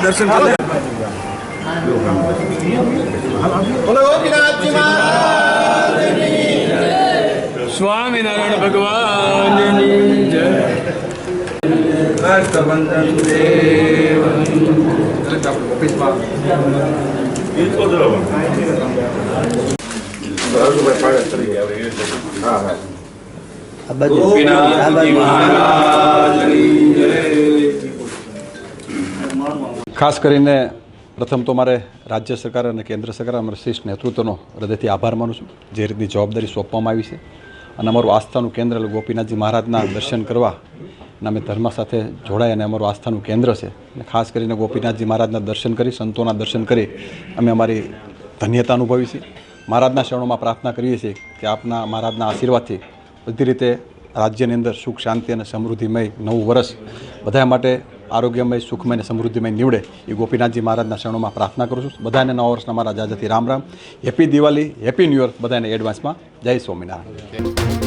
દર્શન કરો. સ્વામિનારાયણ ભગવાનની જય. હસ્તબંધન દેવ. ઓફિસમાં ખાસ કરીને પ્રથમ તો મારે રાજ્ય સરકાર અને કેન્દ્ર સરકાર અમારા શિષ્ટ નેતૃત્વનો હૃદયથી આભાર માનું છું, જે રીતની જવાબદારી સોંપવામાં આવી છે. અને અમારું આસ્થાનું કેન્દ્ર ગોપીનાથજી મહારાજના દર્શન કરવા અને અમે ધર્મ સાથે જોડાય અને અમારું આસ્થાનું કેન્દ્ર છે. અને ખાસ કરીને ગોપીનાથજી મહારાજના દર્શન કરી, સંતોના દર્શન કરી અમે અમારી ધન્યતા અનુભવી છે. મહારાજના શરણોમાં પ્રાર્થના કરીએ છીએ કે આપના મહારાજના આશીર્વાદથી બધી રીતે રાજ્યની અંદર સુખ શાંતિ અને સમૃદ્ધિમય નવું વર્ષ બધા માટે આરોગ્યમય સુખમય અને સમૃદ્ધિમય નીવડે એ ગોપીનાથજી મહારાજના શરણોમાં પ્રાર્થના કરું છું. બધાને નવા વર્ષના મારા જાજાથી Ram Ram, happy Diwali, happy new year બધાને એડવાન્સમાં. જય સ્વામિનારાયણ.